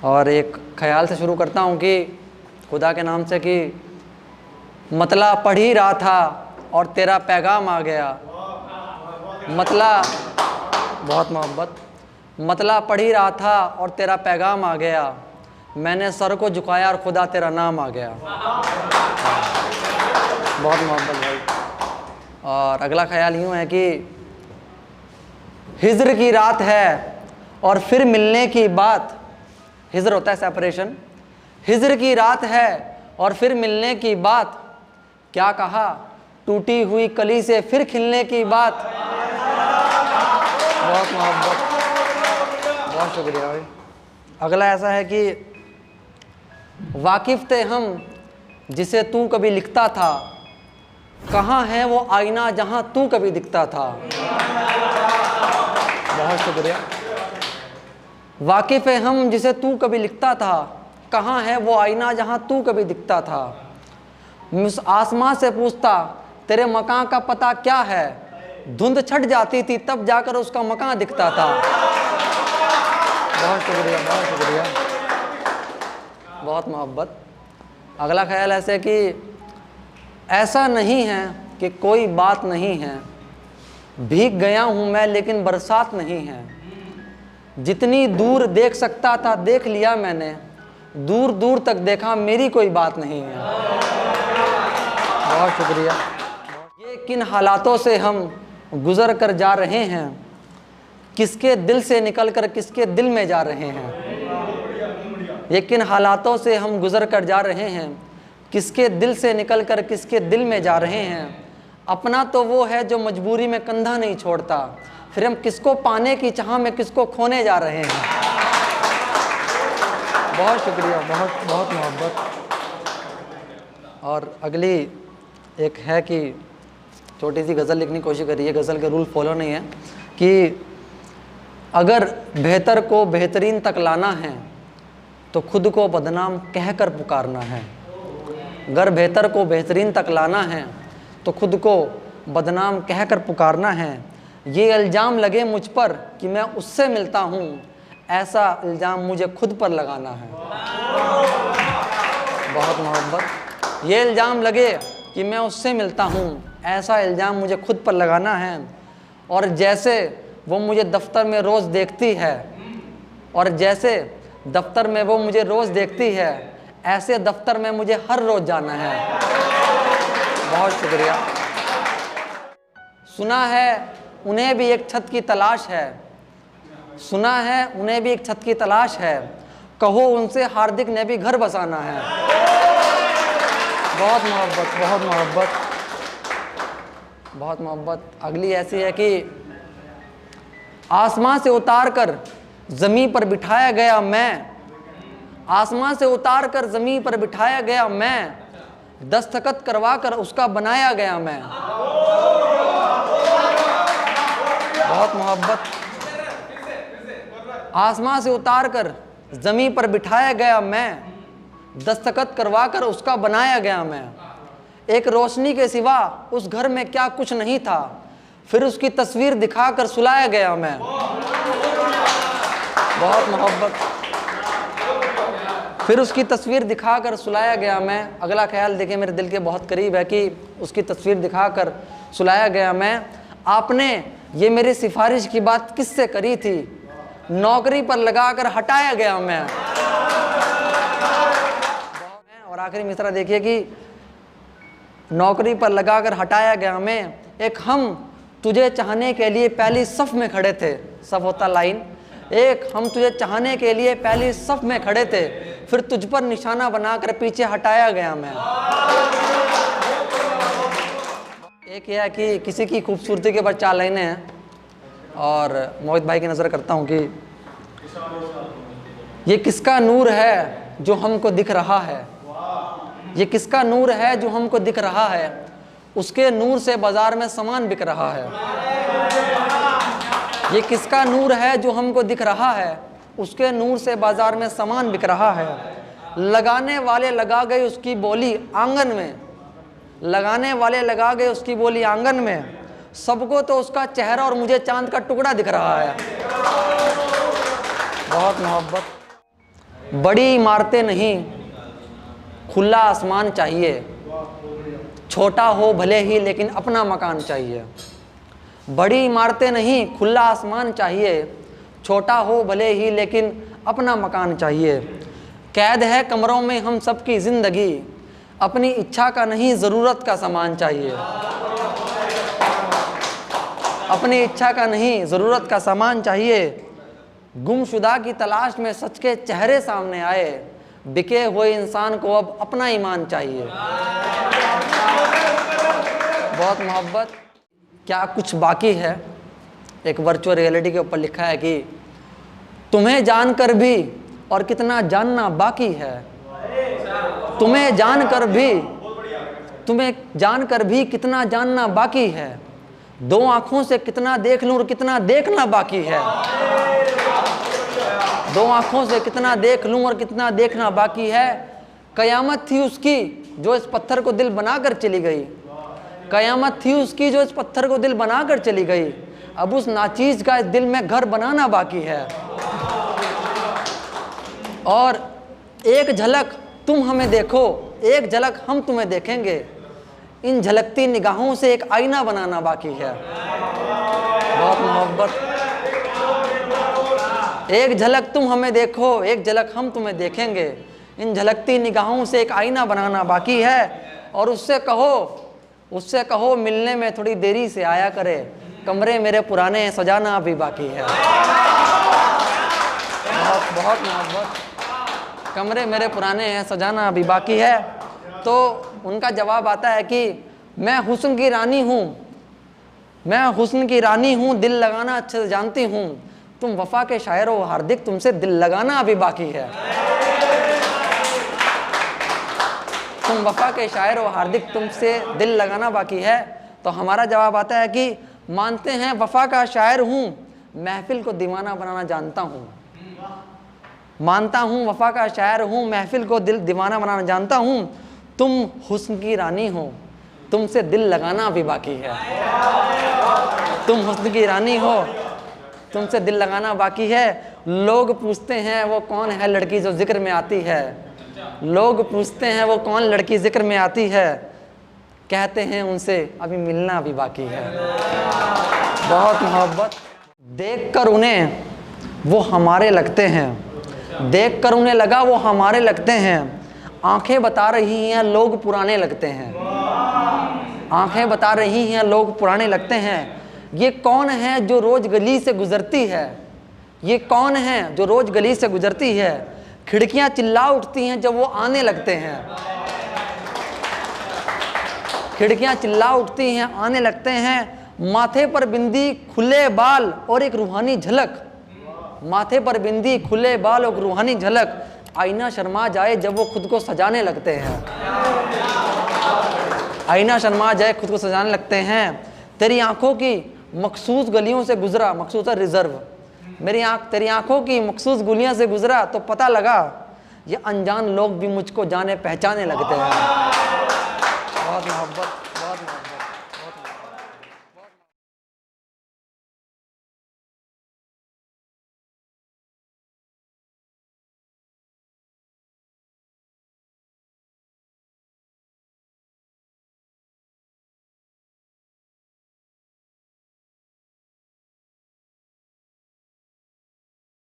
और एक ख्याल से शुरू करता हूँ कि खुदा के नाम से कि मतला पढ़ ही रहा था और तेरा पैगाम आ गया। मतला बहुत मोहब्बत। मतला पढ़ ही रहा था और तेरा पैगाम आ गया। मैंने सर को झुकाया और खुदा तेरा नाम आ गया। बहुत मोहब्बत भाई। और अगला ख्याल यूँ है कि हिज्र की रात है और फिर मिलने की बात। हिज्र होता है सेपरेशन। हिज्र की रात है और फिर मिलने की बात। क्या कहा? टूटी हुई कली से फिर खिलने की बात। बहुत मोहब्बत, बहुत शुक्रिया भाई। अगला ऐसा है कि वाकिफ़ थे हम जिसे तू कभी लिखता था। कहाँ है वो आईना जहाँ तू कभी दिखता था। बहुत शुक्रिया। वाकिफ़ है हम जिसे तू कभी लिखता था। कहाँ है वो आईना जहाँ तू कभी दिखता था। उस आसमां से पूछता तेरे मकान का पता क्या है। धुंध छट जाती थी तब जाकर उसका मकान दिखता था। बहुत शुक्रिया, बहुत शुक्रिया, बहुत मोहब्बत। अगला ख्याल ऐसे कि ऐसा नहीं है कि कोई बात नहीं है। भीग गया हूँ मैं लेकिन बरसात नहीं है। जितनी दूर देख सकता था देख लिया मैंने। दूर दूर तक देखा मेरी कोई बात नहीं है। बहुत शुक्रिया। ये किन हालातों से हम गुज़र कर जा रहे हैं। किसके दिल से निकल कर किसके दिल में जा रहे हैं। ये किन हालातों से हम गुज़र कर जा रहे हैं। किसके दिल से निकल कर किसके दिल में जा रहे हैं। अपना तो वो है जो मजबूरी में कंधा नहीं छोड़ता। फिर हम किसको पाने की चाह में किसको खोने जा रहे हैं। बहुत शुक्रिया, बहुत बहुत मोहब्बत। और अगली एक है कि छोटी सी गज़ल लिखने की कोशिश करी है। गज़ल के रूल फॉलो नहीं है कि अगर बेहतर को बेहतरीन तक लाना है तो खुद को बदनाम कहकर पुकारना है। अगर बेहतर को बेहतरीन तक लाना है तो खुद को बदनाम कहकर पुकारना है। ये इल्ज़ाम लगे मुझ पर कि मैं उससे मिलता हूँ। ऐसा इल्ज़ाम मुझे खुद पर लगाना है। बहुत मोहब्बत। ये इल्ज़ाम लगे कि मैं उससे मिलता हूँ। ऐसा इल्ज़ाम मुझे खुद पर लगाना है। और जैसे वो मुझे दफ्तर में रोज़ देखती है। और जैसे दफ्तर में वो मुझे रोज़ देखती है ऐसे दफ्तर में मुझे हर रोज़ जाना है। बहुत शुक्रिया। सुना है उन्हें भी एक छत की तलाश है। सुना है उन्हें भी एक छत की तलाश है। कहो उनसे हार्दिक ने भी घर बसाना है। बहुत मोहब्बत, बहुत मोहब्बत, बहुत मोहब्बत। अगली ऐसी है कि आसमां से उतार कर ज़मीन पर बिठाया गया मैं। आसमां से उतार कर ज़मीन पर बिठाया गया मैं। दस्तखत करवा कर उसका बनाया गया मैं। बहुत मोहब्बत। आसमां से उतार कर ज़मीन पर बिठाया गया मैं। दस्तखत करवा कर उसका बनाया गया मैं। एक रोशनी के सिवा उस घर में क्या कुछ नहीं था। फिर उसकी तस्वीर दिखाकर सुलाया गया मैं। बहुत मोहब्बत। फिर उसकी तस्वीर दिखाकर सुलाया गया मैं। अगला ख्याल देखिए मेरे दिल के बहुत करीब है कि उसकी तस्वीर दिखाकर सुलाया गया मैं। आपने ये मेरी सिफारिश की बात किससे करी थी। नौकरी पर लगाकर हटाया गया मैं। और आखिरी मिसरा देखिए कि नौकरी पर लगाकर हटाया गया मैं। एक हम तुझे चाहने के लिए पहली सफ़ में खड़े थे। सफ़ होता लाइन। एक हम तुझे चाहने के लिए पहली सफ़ में खड़े थे। फिर तुझ पर निशाना बनाकर पीछे हटाया गया मैं। एक यह है कि किसी की खूबसूरती के ऊपर 4 लाइनें हैं। और मोहित भाई की नज़र करता हूँ कि ये किसका नूर है जो हमको दिख रहा है। ये किसका नूर है जो हमको दिख रहा है। उसके नूर से बाजार में सामान बिक रहा है। ये किसका नूर है जो हमको दिख रहा है। उसके नूर से बाजार में सामान बिक रहा है। लगाने वाले लगा गए उसकी बोली आंगन में। लगाने वाले लगा गए उसकी बोली आंगन में। सबको तो उसका चेहरा और मुझे चांद का टुकड़ा दिख रहा है। बहुत मोहब्बत। बड़ी इमारतें नहीं, खुला आसमान चाहिए। छोटा हो भले ही लेकिन अपना मकान चाहिए। बड़ी इमारतें नहीं, खुला आसमान चाहिए। छोटा हो भले ही लेकिन अपना मकान चाहिए। कैद है कमरों में हम सबकी ज़िंदगी, अपनी इच्छा का नहीं ज़रूरत का सामान चाहिए। अपनी इच्छा का नहीं ज़रूरत का सामान चाहिए। गुमशुदा की तलाश में सच के चेहरे सामने आए, बिके हुए इंसान को अब अपना ईमान चाहिए। बहुत मोहब्बत। क्या कुछ बाकी है, एक वर्चुअल रियलिटी के ऊपर लिखा है कि तुम्हें जानकर भी और कितना जानना बाकी है। तुम्हें जानकर भी कितना जानना बाकी है। दो आंखों से कितना देख लूं और कितना देखना बाकी है। दो आंखों से कितना देख लूं और कितना देखना बाकी है। कयामत थी उसकी जो इस पत्थर को दिल बनाकर चली गई। कयामत थी उसकी जो इस पत्थर को दिल बनाकर चली गई। अब उस नाचीज का इस दिल में घर बनाना बाकी है। और एक झलक तुम हमें देखो, एक झलक हम तुम्हें देखेंगे। इन झलकती निगाहों से एक आईना बनाना बाकी है। बहुत मोहब्बत। एक झलक तुम हमें देखो, एक झलक हम तुम्हें देखेंगे। इन झलकती निगाहों से एक आईना बनाना बाकी है। और उससे कहो मिलने में थोड़ी देरी से आया करे। कमरे मेरे पुराने हैं, सजाना अभी बाकी है। बहुत मोहब्बत। कमरे मेरे पुराने हैं, सजाना अभी बाकी है। तो उनका जवाब आता है कि मैं हुस्न की रानी हूँ, मैं हुस्न की रानी हूँ, दिल लगाना अच्छे से जानती हूँ। तुम वफा के शायर हो हार्दिक, तुमसे दिल लगाना अभी बाकी है। तुम वफा के शायर हो हार्दिक, तुमसे दिल लगाना बाकी है। तो हमारा जवाब आता है कि मानते हैं वफा का शायर हूँ, महफिल को दीवाना बनाना जानता हूँ। मानता हूँ वफा का शायर हूँ, महफिल को दिल दीवाना बनाना जानता हूँ। तुम हुस्न की रानी हो, तुमसे दिल लगाना अभी बाकी है। तुम हुस्न की रानी हो, तुमसे दिल लगाना बाकी है। लोग पूछते हैं वो कौन है लड़की जो जिक्र में आती है। लोग पूछते हैं वो कौन लड़की जिक्र में आती है। कहते हैं उनसे अभी मिलना अभी बाकी है। बहुत मोहब्बत। देखकर उन्हें वो हमारे लगते हैं, देखकर उन्हें लगा वो हमारे लगते हैं। आंखें बता रही हैं लोग पुराने लगते हैं। आंखें बता रही हैं लोग पुराने लगते हैं। ये कौन है जो रोज गली से गुजरती है। ये कौन है जो रोज गली से गुजरती है। खिड़कियां चिल्ला उठती हैं जब वो आने लगते हैं। खिड़कियां चिल्ला उठती हैं, आने लगते हैं। माथे पर बिंदी, खुले बाल और एक रूहानी झलक। माथे पर बिंदी, खुले बाल और रूहानी झलक। आईना शर्मा जाए जब वो खुद को सजाने लगते हैं। आईना शर्मा जाए खुद को सजाने लगते हैं। तेरी आंखों की मखसूस गलियों से गुजरा, मखसूस रिजर्व। तेरी आंखों की मखसूस गलियों से गुजरा तो पता लगा ये अनजान लोग भी मुझको जाने पहचाने लगते हैं। बहुत मोहब्बत।